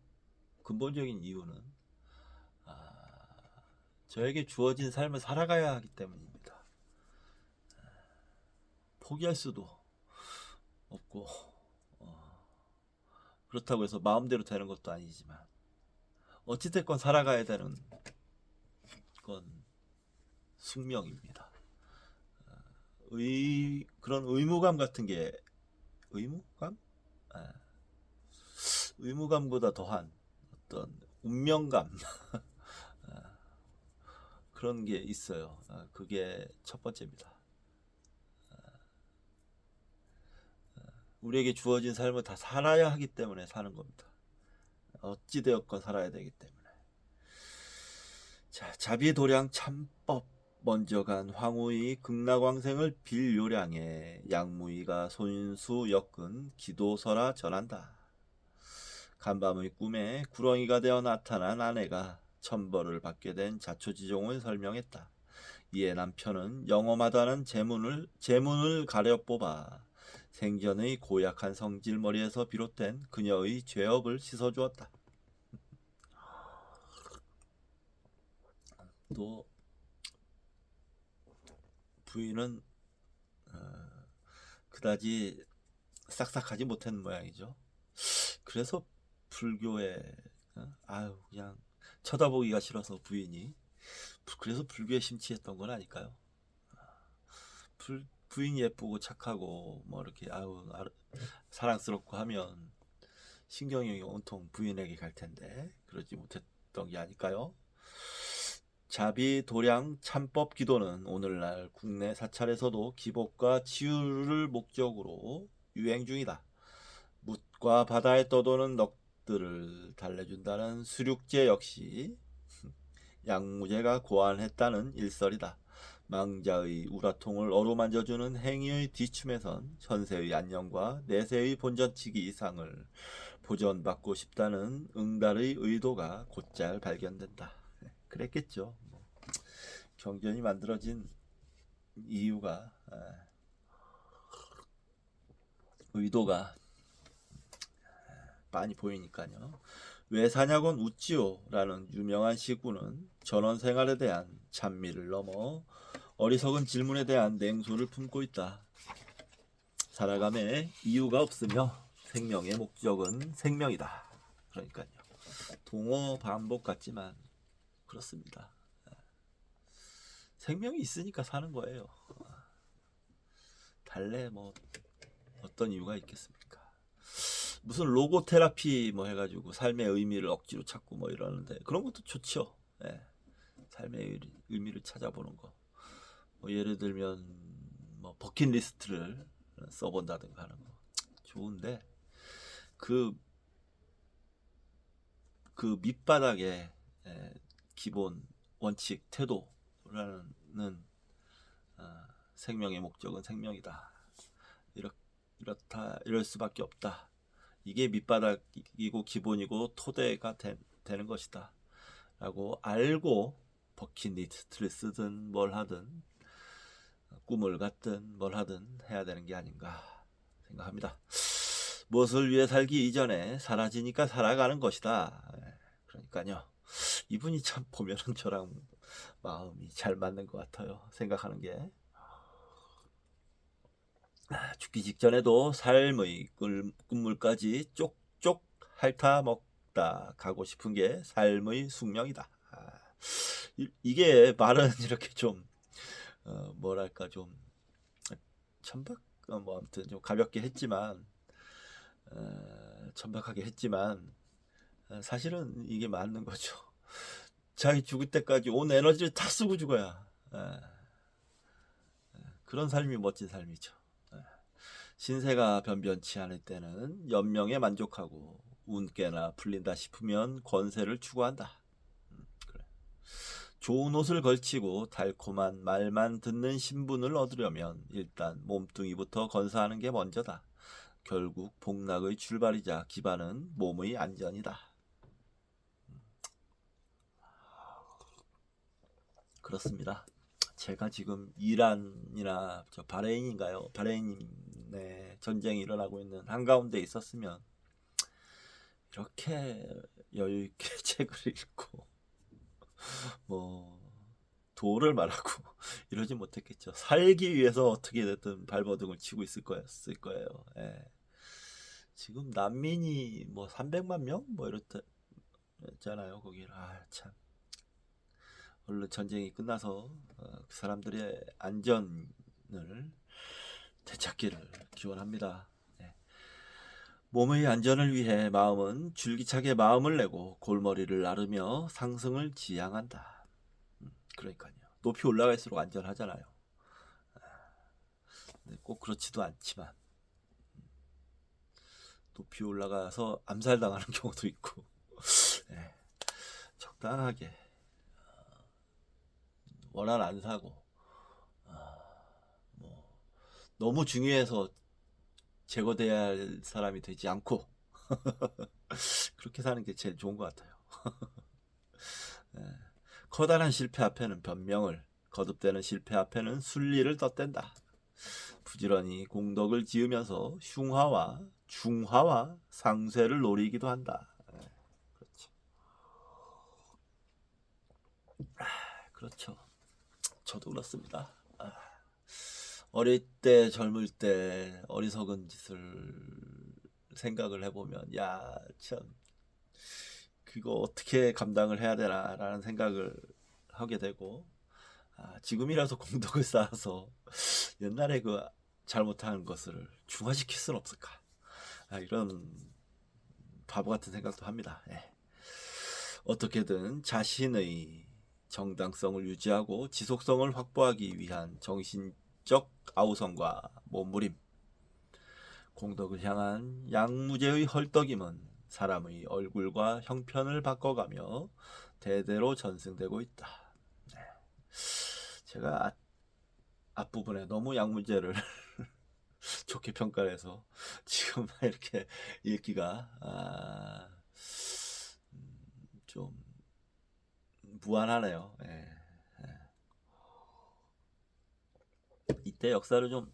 근본적인 이유는 저에게 주어진 삶을 살아가야 하기 때문입니다. 포기할 수도 없고 그렇다고 해서 마음대로 되는 것도 아니지만 어찌됐건 살아가야 되는 건 숙명입니다. 그런 의무감 같은 게 의무감? 의무감보다 더한 어떤 운명감 그런 게 있어요. 그게 첫 번째입니다. 우리에게 주어진 삶을 다 살아야 하기 때문에 사는 겁니다. 어찌되었건 살아야 되기 때문에. 자, 자비도량 참법 먼저 간 황후의 극락왕생을 빌요량해 양무이가 손수 엮은 기도서라 전한다. 간밤의 꿈에 구렁이가 되어 나타난 아내가 천벌을 받게 된 자초지종을 설명했다. 이에 남편은 영험하다는 제문을 가려 뽑아 생전의 고약한 성질머리에서 비롯된 그녀의 죄업을 씻어주었다. 또 부인은 그다지 싹싹하지 못한 모양이죠. 그래서 불교에 그냥 쳐다보기가 싫어서 부인이 그래서 불교에 심취했던 건 아닐까요? 부인이 예쁘고 착하고 뭐 이렇게 사랑스럽고 하면 신경이 온통 부인에게 갈 텐데 그러지 못했던 게 아닐까요? 자비 도량 참법 기도는 오늘날 국내 사찰에서도 기복과 치유를 목적으로 유행 중이다. 묻과 바다에 떠도는 넋들을 달래준다는 수륙제 역시 양무제가 고안했다는 일설이다. 망자의 우라통을 어루만져주는 행위의 뒤춤에선 현세의 안녕과 내세의 본전치기 이상을 보전받고 싶다는 응달의 의도가 곧잘 발견된다. 그랬겠죠. 경전이 만들어진 이유가 의도가 많이 보이니까요. 왜 사냐곤 웃지요라는 유명한 시구는 전원 생활에 대한 찬미를 넘어 어리석은 질문에 대한 냉소를 품고 있다. 살아감에 이유가 없으며 생명의 목적은 생명이다. 그러니까요. 동어 반복 같지만 그렇습니다. 생명이 있으니까 사는 거예요. 달래 뭐 어떤 이유가 있겠습니까? 무슨 로고 테라피 뭐 해가지고 삶의 의미를 억지로 찾고 뭐 이러는데 그런 것도 좋죠. 예. 삶의 의미를 찾아보는 거. 뭐 예를 들면 뭐 버킷리스트를 써본다든가 하는 거 좋은데 그 밑바닥에 기본 원칙, 태도라는 생명의 목적은 생명이다. 이럴 수밖에 없다. 이게 밑바닥이고 기본이고 토대가 되는 것이다. 라고 알고 버킷리스트를 쓰든 뭘 하든 꿈을 갖든 뭘 하든 해야 되는 게 아닌가 생각합니다. 무엇을 위해 살기 이전에 사라지니까 살아가는 것이다. 그러니까요. 이분이 참 보면은 저랑 마음이 잘 맞는 것 같아요. 생각하는 게. 죽기 직전에도 삶의 끝물까지 쪽쪽 핥아 먹다 가고 싶은 게 삶의 숙명이다. 이게 말은 이렇게 좀 뭐랄까 좀 천박 뭐 아무튼 좀 가볍게 했지만 천박하게 했지만 사실은 이게 맞는 거죠. 자기 죽을 때까지 온 에너지를 다 쓰고 죽어야 그런 삶이 멋진 삶이죠. 신세가 변변치 않을 때는 연명에 만족하고 운께나 풀린다 싶으면 권세를 추구한다. 그래. 좋은 옷을 걸치고 달콤한 말만 듣는 신분을 얻으려면 일단 몸뚱이부터 건사하는 게 먼저다. 결국 복락의 출발이자 기반은 몸의 안전이다. 그렇습니다. 제가 지금 이란이나 바레인인가요? 바레인의 전쟁이 일어나고 있는 한가운데 있었으면 이렇게 여유 있게 책을 읽고 뭐 도를 말하고 이러지 못했겠죠. 살기 위해서 어떻게 됐든 발버둥을 치고 있을 거예요. 예. 지금 난민이 뭐 300만 명 뭐 이렇잖아요. 거기 참. 얼른 전쟁이 끝나서 그 사람들의 안전을 되찾기를 기원합니다. 네. 몸의 안전을 위해 마음은 줄기차게 마음을 내고 골머리를 나르며 상승을 지향한다. 그러니까요. 높이 올라갈수록 안전하잖아요. 꼭 그렇지도 않지만 높이 올라가서 암살당하는 경우도 있고 네. 적당하게 원한 안 사고 뭐 너무 중요해서 제거돼야 할 사람이 되지 않고 그렇게 사는 게 제일 좋은 것 같아요. 네. 커다란 실패 앞에는 변명을, 거듭되는 실패 앞에는 순리를 덧댄다. 부지런히 공덕을 지으면서 흉화와 중화와 상쇄를 노리기도 한다. 네. 그렇죠. 그렇죠. 저도 그렇습니다. 어릴 때 젊을 때 어리석은 짓을 생각을 해보면 야 참 그거 어떻게 감당을 해야 되나라는 생각을 하게 되고 지금이라도 공덕을 쌓아서 옛날에 그 잘못한 것을 중화시킬 수는 없을까 이런 바보 같은 생각도 합니다. 예. 어떻게든 자신의 정당성을 유지하고 지속성을 확보하기 위한 정신적 아우성과 몸부림, 공덕을 향한 양무제의 헐떡임은 사람의 얼굴과 형편을 바꿔가며 대대로 전승되고 있다. 네. 제가 앞부분에 너무 양무제를 좋게 평가를 해서 지금 이렇게 읽기가 좀 무안하네요. 예. 이때 역사를 좀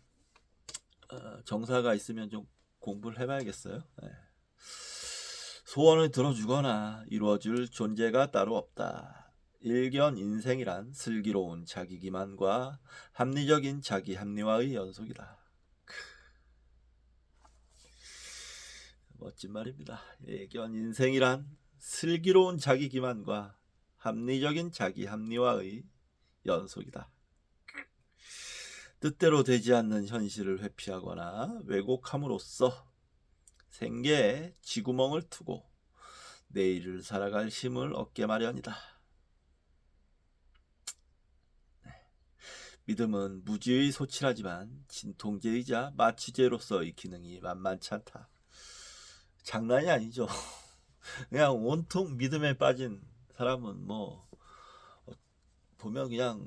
정사가 있으면 좀 공부를 해봐야겠어요. 예. 소원을 들어주거나 이루어줄 존재가 따로 없다. 일견 인생이란 슬기로운 자기 기만과 합리적인 자기 합리화의 연속이다. 멋진 말입니다. 일견 인생이란 슬기로운 자기 기만과 합리적인 자기 합리화의 연속이다. 뜻대로 되지 않는 현실을 회피하거나 왜곡함으로써 생계에 쥐구멍을 트고 내일을 살아갈 힘을 얻게 마련이다. 네. 믿음은 무지의 소치라지만 진통제이자 마취제로서의 기능이 만만치 않다. 장난이 아니죠. 그냥 온통 믿음에 빠진 사람은 뭐 보면 그냥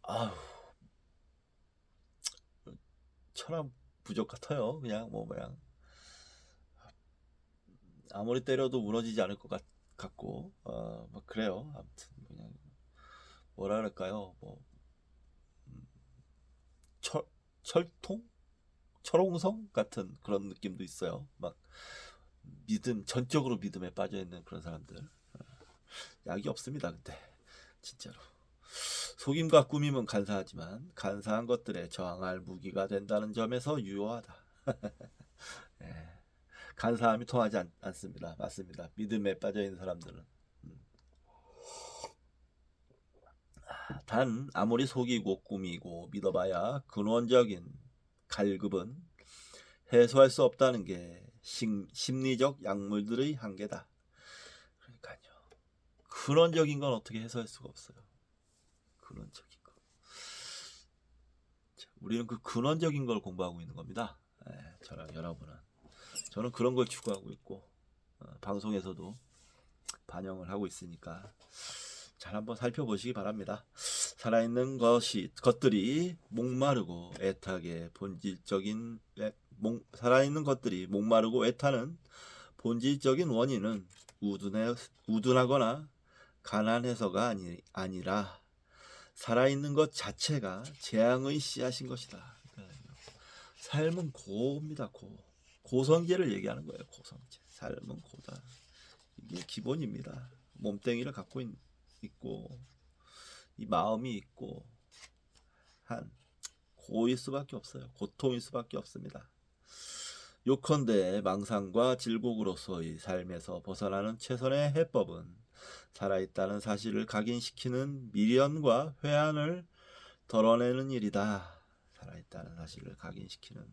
아우 천하 부족 같아요. 그냥 뭐 그냥 아무리 때려도 무너지지 않을 것 같고 뭐 그래요. 아무튼 그냥 뭐라 그럴까요? 뭐 철, 철통? 철옹성 같은 그런 느낌도 있어요. 막 전적으로 믿음에 빠져 있는 그런 사람들. 약이 없습니다. 근데 진짜로 속임과 꾸밈은 간사하지만 간사한 것들에 저항할 무기가 된다는 점에서 유효하다. 예, 간사함이 통하지 않습니다. 맞습니다. 믿음에 빠져 있는 사람들은. 단 아무리 속이고 꾸미고 믿어봐야 근원적인 갈급은 해소할 수 없다는 게 심리적 약물들의 한계다. 그러니까요. 근원적인 건 어떻게 해소할 수가 없어요. 근원적인 거. 자, 우리는 그 근원적인 걸 공부하고 있는 겁니다. 저랑 여러분은. 저는 그런 걸 추구하고 있고 방송에서도 반영을 하고 있으니까 잘 한번 살펴보시기 바랍니다. 살아있는 것들이 목마르고 애타게 본질적인 살아있는 것들이 목마르고 애타는 본질적인 원인은 우둔하거나 가난해서가 아니라 살아있는 것 자체가 재앙의 씨앗인 것이다. 삶은 고입니다. 고성제를 얘기하는 거예요. 고성제. 삶은 고다. 이게 기본입니다. 몸뚱이를 갖고 있고 이 마음이 있고 한 고일 수밖에 없어요. 고통일 수밖에 없습니다. 요컨대 망상과 질곡으로서의 삶에서 벗어나는 최선의 해법은 살아있다는 사실을 각인시키는 미련과 회한을 덜어내는 일이다. 살아있다는 사실을 각인시키는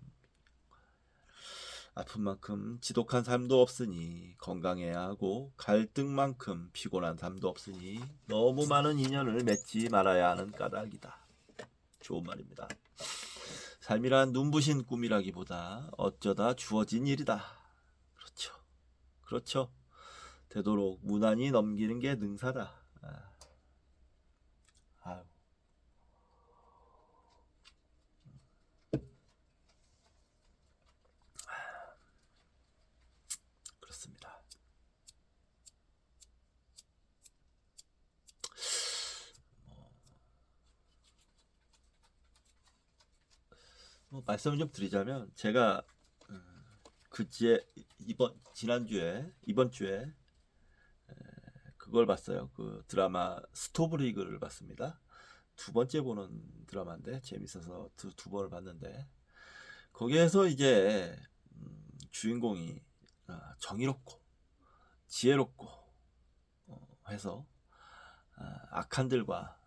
아픈 만큼 지독한 삶도 없으니 건강해야 하고 갈등만큼 피곤한 삶도 없으니 너무 많은 인연을 맺지 말아야 하는 까닭이다. 좋은 말입니다. 삶이란 눈부신 꿈이라기보다 어쩌다 주어진 일이다. 그렇죠. 그렇죠. 되도록 무난히 넘기는 게 능사다. 아유. 그렇습니다. 뭐 말씀을 좀 드리자면 제가 이번 주에 그걸 봤어요. 그 드라마 스토브리그를 봤습니다. 두 번째 보는 드라마인데 재밌어서 두 번을 봤는데 거기에서 이제 주인공이 정의롭고 지혜롭고 해서 악한들과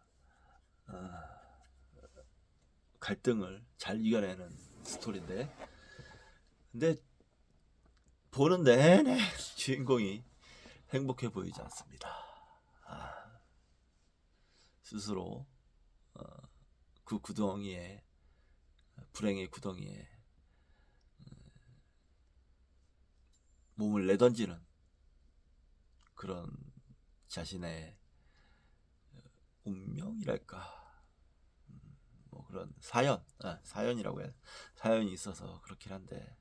갈등을 잘 이겨내는 스토리인데 근데 보는 내내 주인공이 행복해 보이지 않습니다. 스스로 그 구덩이에 불행의 구덩이에 몸을 내던지는 그런 자신의 운명이랄까 뭐 그런 사연이라고 해야 사연이 있어서 그렇긴 한데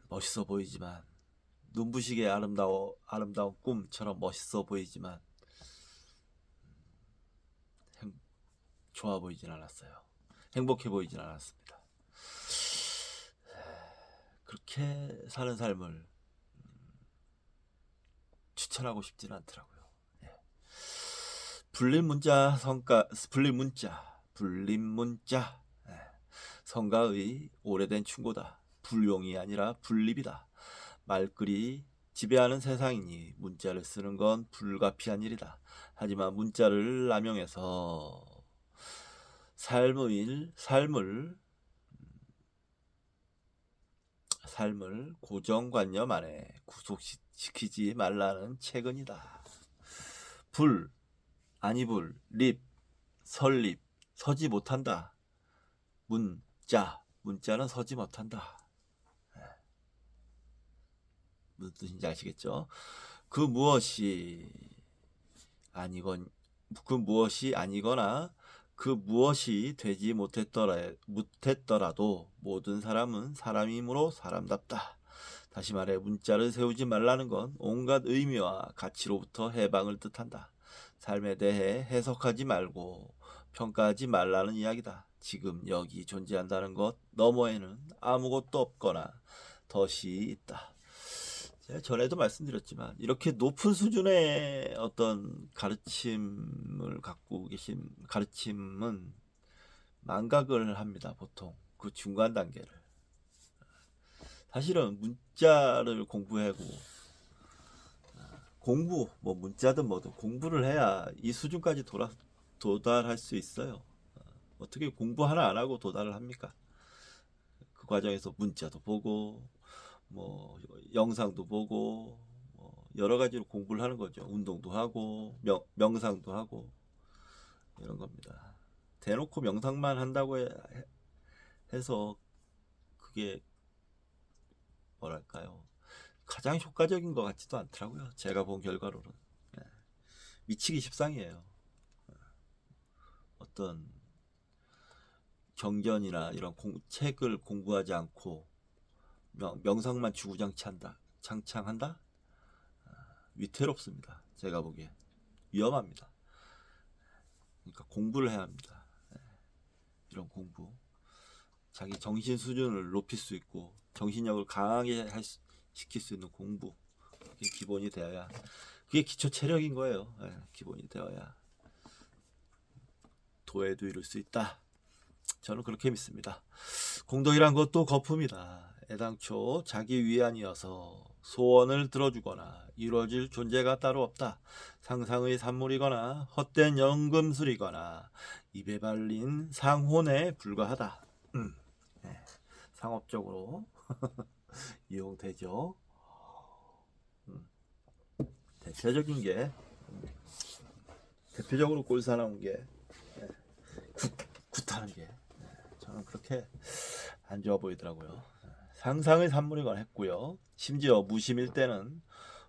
멋있어 보이지만 눈부시게 아름다운 꿈처럼 멋있어 보이지만 좋아 보이진 않았어요. 행복해 보이진 않았습니다. 그렇게 사는 삶을 추천하고 싶지는 않더라고요. 불림문자 성가의 오래된 충고다. 불용이 아니라 불립이다. 말글이 지배하는 세상이니 문자를 쓰는 건 불가피한 일이다. 하지만 문자를 남용해서 삶을 고정관념 안에 구속시키지 말라는 책은이다. 립, 설립, 서지 못한다. 문자는 서지 못한다. 무슨 뜻인지 아시겠죠? 그 무엇이 아니건 그 무엇이 아니거나 그 무엇이 되지 못했더라도 모든 사람은 사람이므로 사람답다. 다시 말해 문자를 세우지 말라는 건 온갖 의미와 가치로부터 해방을 뜻한다. 삶에 대해 해석하지 말고 평가하지 말라는 이야기다. 지금 여기 존재한다는 것 너머에는 아무것도 없거나 덫이 있다. 제가 전에도 말씀드렸지만 이렇게 높은 수준의 어떤 가르침을 갖고 계신 가르침은 망각을 합니다. 보통 그 중간 단계를. 사실은 문자를 공부하고 공부 뭐 문자든 뭐든 공부를 해야 이 수준까지 도달할 수 있어요. 어떻게 공부 하나 안 하고 도달을 합니까? 그 과정에서 문자도 보고 뭐 영상도 보고 뭐 여러 가지로 공부를 하는 거죠. 운동도 하고 명상도 하고 이런 겁니다. 대놓고 명상만 한다고 해서 그게 뭐랄까요? 가장 효과적인 것 같지도 않더라고요. 제가 본 결과로는. 예. 미치기 십상이에요. 어떤 경전이나 이런 책을 공부하지 않고 명상만 장창한다? 위태롭습니다. 제가 보기에 위험합니다. 그러니까 공부를 해야 합니다. 예. 이런 공부. 자기 정신 수준을 높일 수 있고 정신력을 강하게 시킬 수 있는 공부. 그게 기본이 되어야, 그게 기초 체력인 거예요. 예, 기본이 되어야 도에도 이룰 수 있다. 저는 그렇게 믿습니다. 공덕이란 것도 거품이다. 애당초 자기 위안이어서 소원을 들어주거나 이루어질 존재가 따로 없다. 상상의 산물이거나 헛된 연금술이거나 입에 발린 상혼에 불과하다. 네, 상업적으로 이용되죠. 대표적인 게 대표적으로 꼴사 나온 게 굿하는 게 저는 그렇게 안 좋아 보이더라고요. 상상의 산물이건 했고요. 심지어 무심일 때는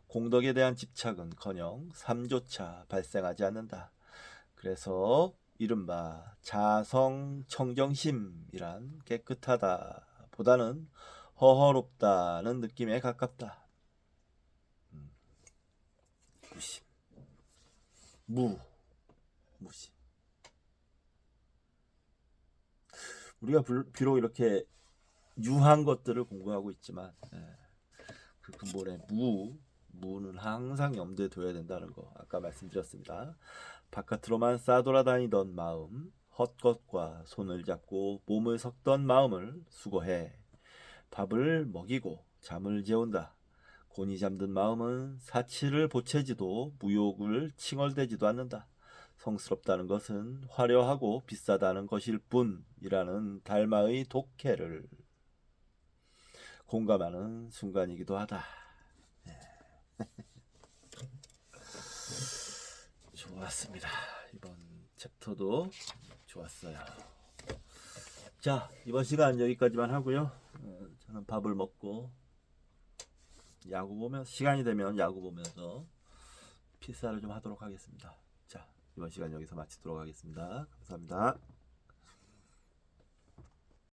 공덕에 대한 집착은커녕 삶조차 발생하지 않는다. 그래서 이른바 자성청정심이란 깨끗하다 보다는 허허롭다는 느낌에 가깝다. 무심, 무심. 우리가 비록 이렇게 유한 것들을 공부하고 있지만 그 근본의 무는 항상 염두에 둬야 된다는 거 아까 말씀드렸습니다. 바깥으로만 싸돌아다니던 마음, 헛것과 손을 잡고 몸을 섞던 마음을 수거해 밥을 먹이고 잠을 재운다. 곤히 잠든 마음은 사치를 보채지도 무욕을 칭얼대지도 않는다. 성스럽다는 것은 화려하고 비싸다는 것일 뿐이라는 달마의 독해를 공감하는 순간이기도 하다. 네. 좋았습니다. 이번 챕터도 좋았어요. 자, 이번 시간 여기까지만 하고요. 저는 밥을 먹고 야구 보면서, 시간이 되면 야구 보면서 피사를 좀 하도록 하겠습니다. 자, 이번 시간 여기서 마치도록 하겠습니다. 감사합니다.